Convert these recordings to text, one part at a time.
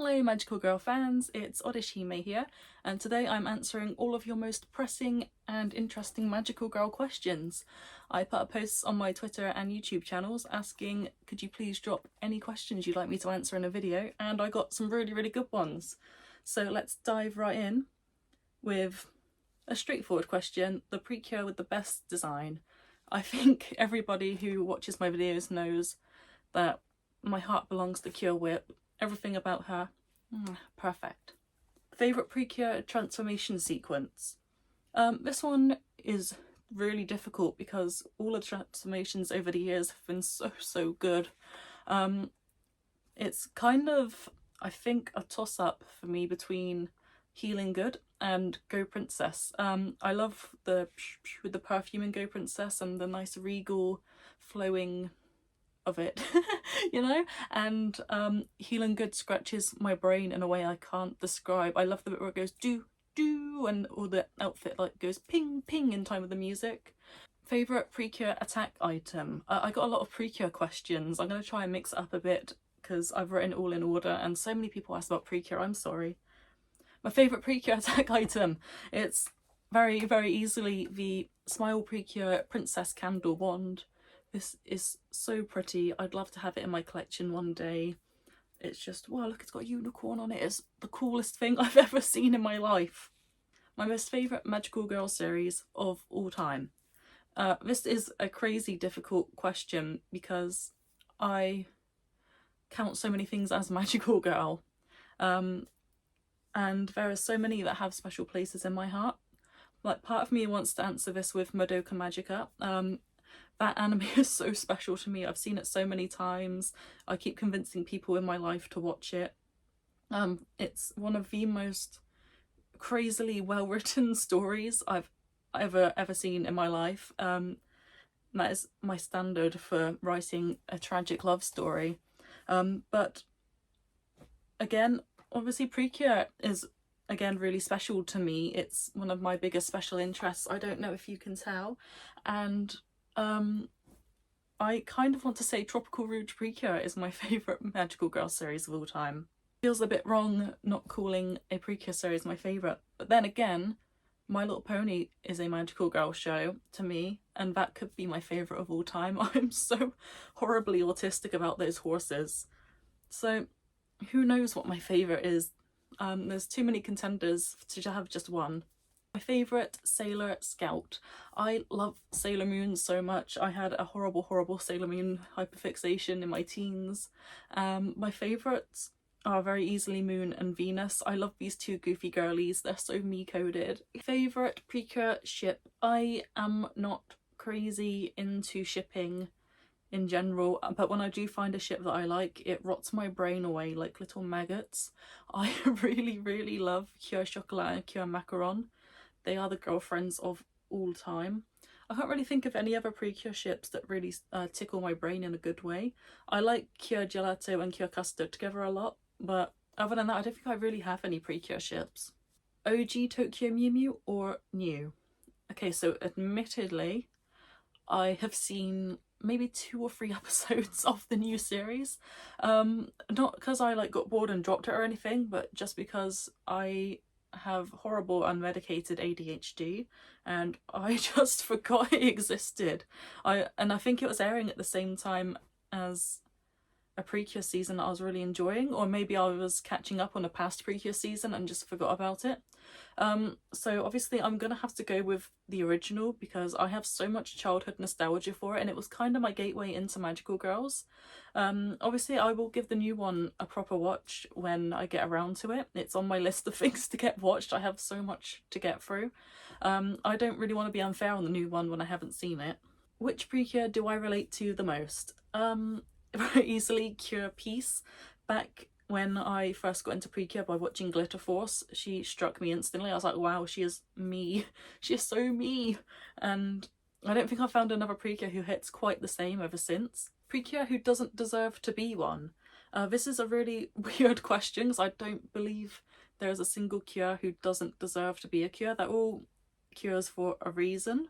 Hello Magical Girl fans, it's Odishime here, and today I'm answering all of your most pressing and interesting Magical Girl questions. I put up posts on my Twitter and YouTube channels asking could you please drop any questions you'd like me to answer in a video, and I got some really good ones. So let's dive right in with a straightforward question: the Precure with the best design. I think everybody who watches my videos knows that my heart belongs to Cure Whip. Everything about her, perfect. Favourite Precure transformation sequence? This one is really difficult because all the transformations over the years have been so good. It's kind of, I think, a toss-up for me between Healing Good and Go Princess. I love the with the perfume in Go Princess and the nice regal flowing of it, you know, and Healing Good scratches my brain in a way I can't describe. I love the bit where it goes do do and all the outfit like goes ping ping in time with the music. Favourite Precure attack item? I got a lot of Precure questions. I'm going to try and mix it up a bit because I've written it all in order and so many people asked about Precure, I'm sorry. My favourite Precure attack item, it's very easily the Smile Precure Princess Candle Wand. This is so pretty. I'd love to have it in my collection one day. It's just, wow, look, it's got a unicorn on it. It's the coolest thing I've ever seen in my life. My most favourite Magical Girl series of all time. This is a crazy difficult question because I count so many things as Magical Girl. And there are so many that have special places in my heart. Like, part of me wants to answer this with Madoka Magica. That anime is so special to me. I've seen it so many times. I keep convincing people in my life to watch it. It's one of the most crazily well-written stories I've ever seen in my life. That is my standard for writing a tragic love story. But again, obviously Precure is again really special to me. It's one of my biggest special interests. I don't know if you can tell. And I kind of want to say Tropical Rouge Precure is my favourite Magical Girl series of all time. Feels a bit wrong not calling a Precure series my favourite, but then again, My Little Pony is a Magical Girl show to me, and that could be my favourite of all time. I'm so horribly autistic about those horses. So who knows what my favourite is? There's too many contenders to have just one. My favourite Sailor Scout. I love Sailor Moon so much. I had a horrible Sailor Moon hyperfixation in my teens. My favourites are very easily Moon and Venus. I love these two goofy girlies. They're so me-coded. Favourite Precure ship. I am not crazy into shipping in general, but when I do find a ship that I like, it rots my brain away like little maggots. I really love Cure Chocolat and Cure Macaron. They are the girlfriends of all time. I can't really think of any other Precure ships that really tickle my brain in a good way. I like Cure Gelato and Cure Custard together a lot, but other than that, I don't think I really have any Precure ships. OG Tokyo Mew Mew or new? Okay, so admittedly, I have seen maybe 2 or 3 episodes of the new series. Not because I like got bored and dropped it or anything, but just because I have horrible unmedicated ADHD and I just forgot it existed. I think it was airing at the same time as a Precure season that I was really enjoying, or maybe I was catching up on a past Precure season and just forgot about it. So obviously I'm gonna have to go with the original because I have so much childhood nostalgia for it and it was kind of my gateway into Magical Girls. Obviously I will give the new one a proper watch when I get around to it. It's on my list of things to get watched. I have so much to get through. I don't really want to be unfair on the new one when I haven't seen it. Which Precure do I relate to the most? Very easily Cure Peace. Back when I first got into Precure by watching Glitter Force, she struck me instantly. I was like, wow, she is me. She is so me. And I don't think I've found another Precure who hits quite the same ever since. Precure who doesn't deserve to be one. This is a really weird question because I don't believe there is a single Cure who doesn't deserve to be a Cure. They're all Cures for a reason.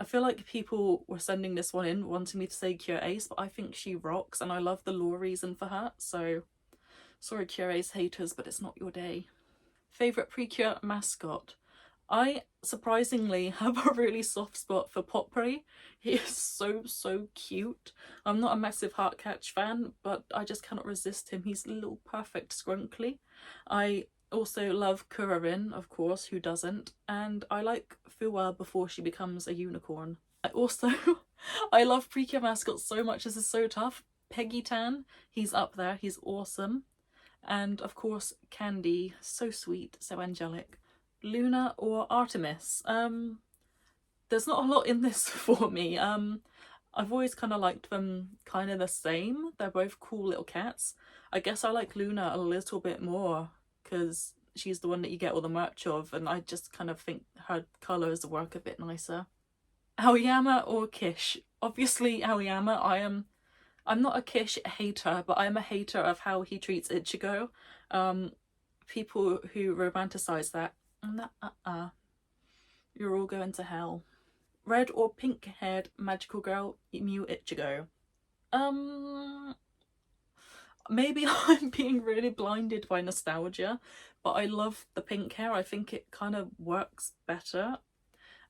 I feel like people were sending this one in wanting me to say Cure Ace, but I think she rocks and I love the lore reason for her, so Sorry, Cure's haters, but it's not your day. Favourite Precure mascot? I surprisingly have a really soft spot for Potpourri. He is so cute. I'm not a massive Heartcatch fan, but I just cannot resist him. He's a little perfect scrunkly. I also love Kurarin, of course, who doesn't? And I like Fua before she becomes a unicorn. I also, I love Precure mascots so much, this is so tough. Peggy Tan, he's up there, he's awesome. And of course, Candy, so sweet, so angelic. Luna or Artemis? There's not a lot in this for me. I've always kind of liked them kind of the same. They're both cool little cats. I guess I like Luna a little bit more because she's the one that you get all the merch of, and I just kind of think her colours work a bit nicer. Aoyama or Kish? Obviously Aoyama. I'm not a Kish hater, but I'm a hater of how he treats Ichigo. People who romanticize that, you're all going to hell. Red or pink-haired magical girl Mew Ichigo? Maybe I'm being really blinded by nostalgia, but I love the pink hair. I think it kind of works better.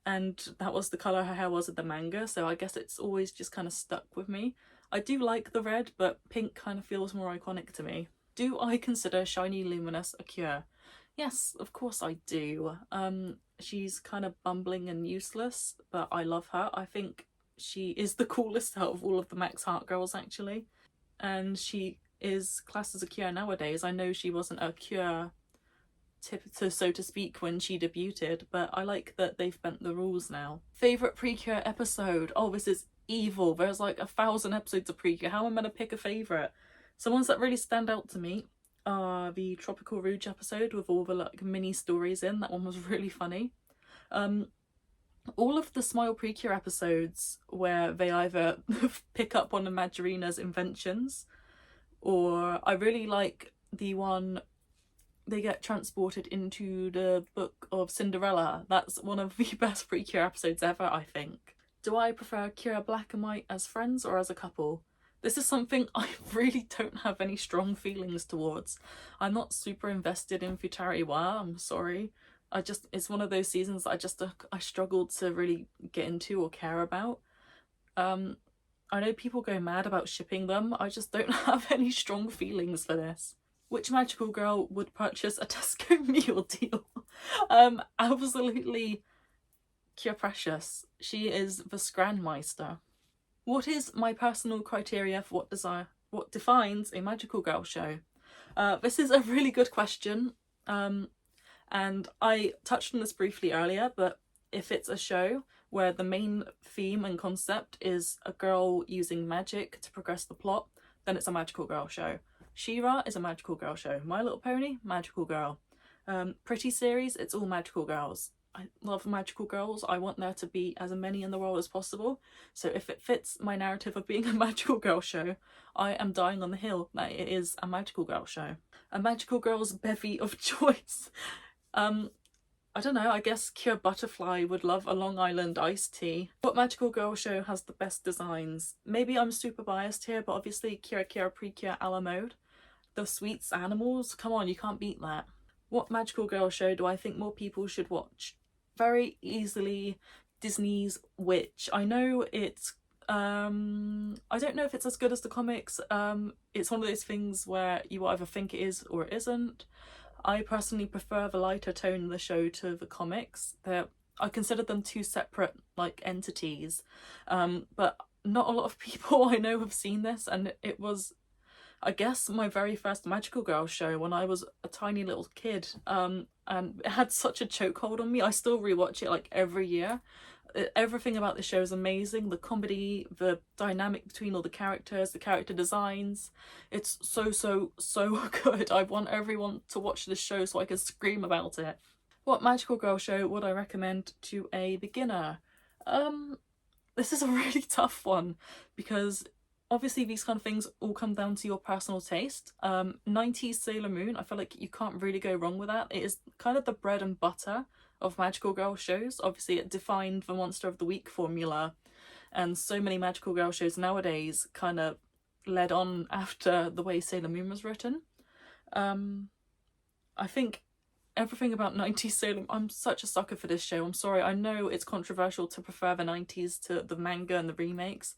And that was the colour her hair was in the manga, so I guess it's always just kind of stuck with me. I do like the red, but pink kind of feels more iconic to me. Do I consider Shiny Luminous a cure? Yes, of course I do. She's kind of bumbling and useless, but I love her. I think she is the coolest out of all of the Max Heart girls, actually. And she is classed as a cure nowadays. I know she wasn't a cure, so to speak, when she debuted, but I like that they've bent the rules now. Favourite Precure episode? Oh, this is evil. There's like 1,000 episodes of Precure. How am I meant to pick a favourite? So ones that really stand out to me are the Tropical Rouge episode with all the like mini stories in. That one was really funny. All of the Smile Precure episodes where they either pick up on Imaginarina's inventions, or I really like the one they get transported into the book of Cinderella. That's one of the best Precure episodes ever, I think. Do I prefer Kira Black and White as friends or as a couple? This is something I really don't have any strong feelings towards. I'm not super invested in Futari Wa, I'm sorry. It's one of those seasons that I struggled to really get into or care about. I know people go mad about shipping them, I just don't have any strong feelings for this. Which magical girl would purchase a Tesco meal deal? Absolutely Cure Precious. She is the Scranmeister. What is my personal criteria for what defines a magical girl show? This is a really good question. And I touched on this briefly earlier, but if it's a show where the main theme and concept is a girl using magic to progress the plot, then it's a magical girl show. She-Ra is a magical girl show. My Little Pony, magical girl. Pretty series, it's all magical girls. I love magical girls. I want there to be as many in the world as possible. So if it fits my narrative of being a magical girl show, I am dying on the hill that it is a magical girl show. A magical girl's bevy of choice. I don't know, I guess Cure Butterfly would love a Long Island iced tea. What magical girl show has the best designs? Maybe I'm super biased here, but obviously Kira Kira Precure a la mode. The sweets animals, come on, you can't beat that. What magical girl show do I think more people should watch? Very easily Disney's Witch. I know it's I don't know if it's as good as the comics. It's one of those things where you either think it is or it isn't. I personally prefer the lighter tone of the show to the comics. I consider them two separate like entities, but not a lot of people I know have seen this, and it was, I guess, my very first magical girl show when I was a tiny little kid, and it had such a chokehold on me. I still rewatch it like every year. Everything about the show is amazing. The comedy, the dynamic between all the characters, the character designs. It's so good. I want everyone to watch this show so I can scream about it. What magical girl show would I recommend to a beginner? This is a really tough one because obviously these kind of things all come down to your personal taste. 90s Sailor Moon, I feel like you can't really go wrong with that. It is kind of the bread and butter of magical girl shows. Obviously it defined the Monster of the Week formula, and so many magical girl shows nowadays kind of led on after the way Sailor Moon was written. I think everything about 90s Sailor Moon, I'm such a sucker for this show. I'm sorry, I know it's controversial to prefer the 90s to the manga and the remakes,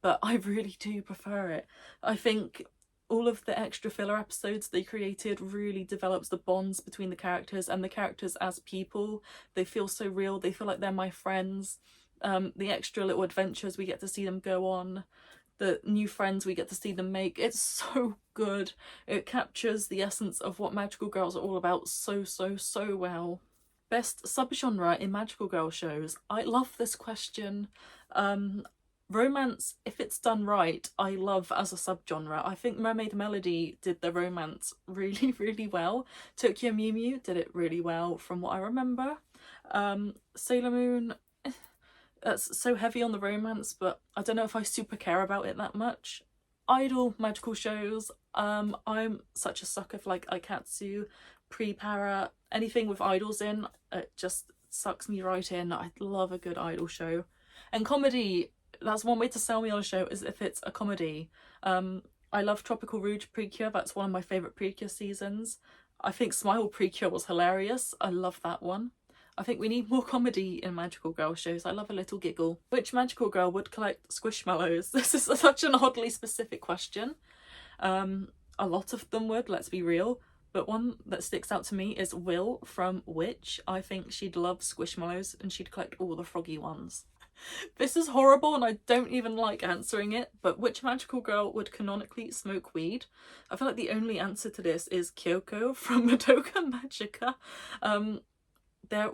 but I really do prefer it. I think all of the extra filler episodes they created really develops the bonds between the characters, and the characters as people. They feel so real, they feel like they're my friends. The extra little adventures we get to see them go on, the new friends we get to see them make, it's so good. It captures the essence of what magical girls are all about so well. Best subgenre in magical girl shows. I love this question. Romance, if it's done right, I love as a subgenre. I think Mermaid Melody did the romance really well. Tokyo Mew Mew did it really well from what I remember. Sailor Moon, that's so heavy on the romance, but I don't know if I super care about it that much. Idol magical shows, I'm such a sucker for like Aikatsu, pre-para, anything with idols in, it just sucks me right in. I love a good idol show. And comedy, that's one way to sell me on a show, is if it's a comedy. I love Tropical Rouge Precure, that's one of my favourite Precure seasons. I think Smile Precure was hilarious, I love that one. I think we need more comedy in magical girl shows. I love a little giggle. Which magical girl would collect squishmallows? This is such an oddly specific question. A lot of them would, let's be real. But one that sticks out to me is Will from W.I.t.c.h. I think she'd love squishmallows and she'd collect all the froggy ones. This is horrible and I don't even like answering it, but which magical girl would canonically smoke weed? I feel like the only answer to this is Kyoko from Madoka Magica. They're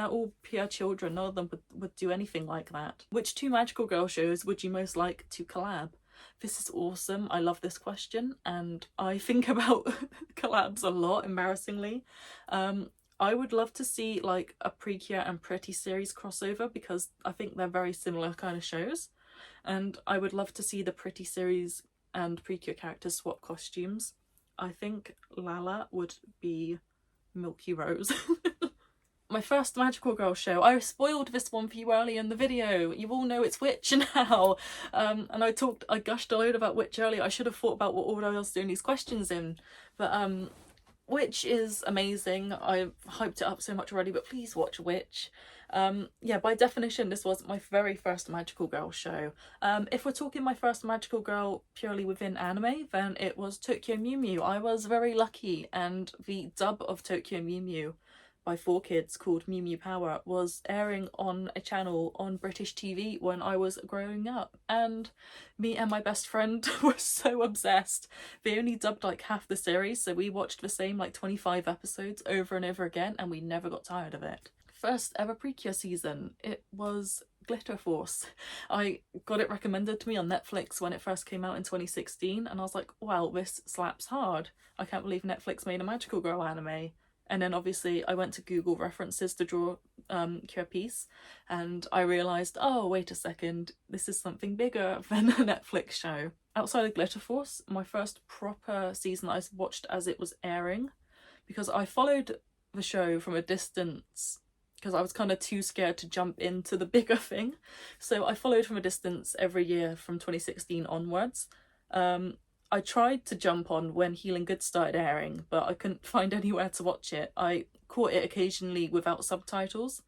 all pure children. None of them would do anything like that. Which two magical girl shows would you most like to collab? This is awesome. I love this question and I think about collabs a lot, embarrassingly. I would love to see like a Precure and Pretty series crossover because I think they're very similar kind of shows. And I would love to see the Pretty series and Precure characters swap costumes. I think Lala would be Milky Rose. My first magical girl show. I spoiled this one for you earlier in the video. You all know it's W.I.t.c.h now. And I gushed a load about W.I.t.c.h earlier. I should have thought about what order I was doing these questions in. But W.I.t.c.h is amazing. I've hyped it up so much already, but please watch W.I.t.c.h. Yeah, by definition, this was my very first magical girl show. If we're talking my first magical girl purely within anime, then it was Tokyo Mew Mew. I was very lucky, and the dub of Tokyo Mew Mew by 4Kids called Mew Mew Power was airing on a channel on British TV when I was growing up, and me and my best friend were so obsessed. They only dubbed like half the series, so we watched the same like 25 episodes over and over again and we never got tired of it. First ever Precure season, it was Glitter Force. I got it recommended to me on Netflix when it first came out in 2016 and I was like, wow, this slaps hard. I can't believe Netflix made a magical girl anime. And then obviously I went to Google references to draw Cure Piece and I realised, oh wait a second, this is something bigger than a Netflix show. Outside of Glitter Force, my first proper season I watched as it was airing, because I followed the show from a distance because I was kind of too scared to jump into the bigger thing. So I followed from a distance every year from 2016 onwards. I tried to jump on when Healing Good started airing, but I couldn't find anywhere to watch it. I caught it occasionally without subtitles.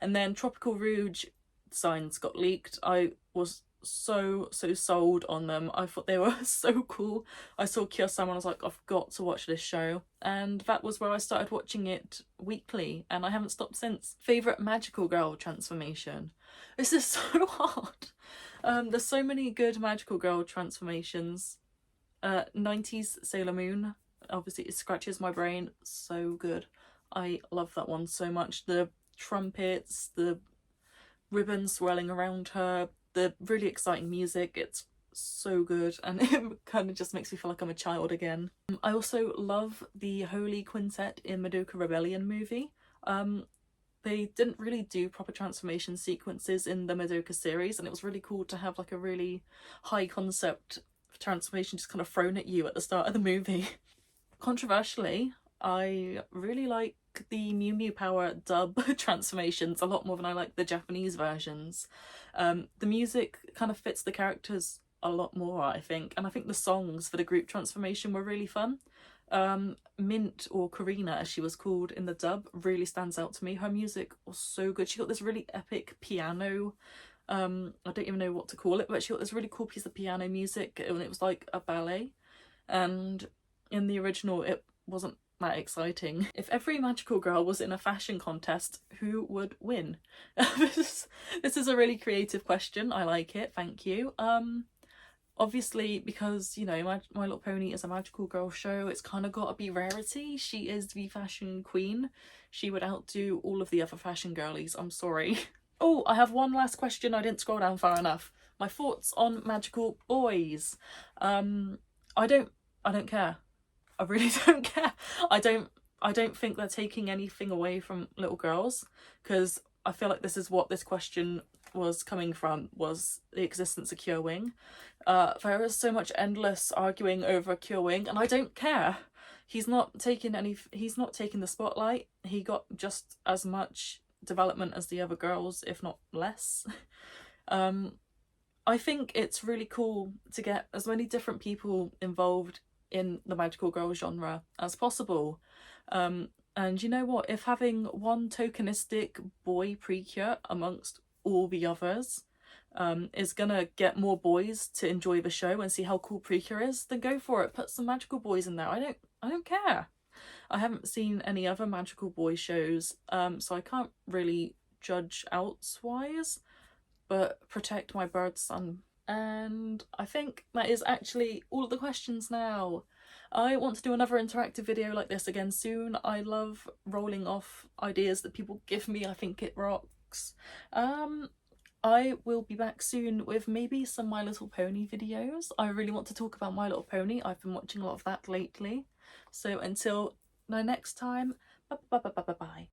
And then Tropical Rouge signs got leaked. I was so sold on them. I thought they were so cool. I saw Kyo-sama and I was like, I've got to watch this show. And that was where I started watching it weekly, and I haven't stopped since. Favourite magical girl transformation? This is so hard. There's so many good magical girl transformations. 90s Sailor Moon, obviously it scratches my brain, so good. I love that one so much. The trumpets, the ribbon swirling around her, the really exciting music, it's so good and it kind of just makes me feel like I'm a child again. I also love the Holy Quintet in Madoka Rebellion movie. They didn't really do proper transformation sequences in the Madoka series, and it was really cool to have like a really high concept transformation just kind of thrown at you at the start of the movie. Controversially, I really like the Mew Mew Power dub transformations a lot more than I like the Japanese versions. The music kind of fits the characters a lot more, I think, and I think the songs for the group transformation were really fun. Mint, or Karina as she was called in the dub, really stands out to me. Her music was so good. She got this really epic piano, I don't even know what to call it, but she got this really cool piece of piano music and it was like a ballet, and in the original it wasn't that exciting. If every magical girl was in a fashion contest, who would win? This is a really creative question. I like it, thank you. Obviously, because, you know, My Little Pony is a magical girl show, it's kind of got to be Rarity. She is the fashion queen. She would outdo all of the other fashion girlies, I'm sorry. Oh, I have one last question. I didn't scroll down far enough. My thoughts on magical boys. I don't care. I really don't care. I don't think they're taking anything away from little girls, because I feel like this is what this question was coming from, was the existence of Cure Wing. There is so much endless arguing over Cure Wing, and I don't care. He's not taking the spotlight. He got just as much development as the other girls, if not less. I think it's really cool to get as many different people involved in the magical girl genre as possible. And you know what, if having one tokenistic boy Precure amongst all the others is gonna get more boys to enjoy the show and see how cool Precure is, then go for it. Put some magical boys in there. I don't care. I haven't seen any other magical boy shows, so I can't really judge outs-wise, but protect my bird son. And I think that is actually all of the questions now. I want to do another interactive video like this again soon. I love rolling off ideas that people give me. I think it rocks. I will be back soon with maybe some My Little Pony videos. I really want to talk about My Little Pony. I've been watching a lot of that lately. So until next time, bye bye bye bye bye bye.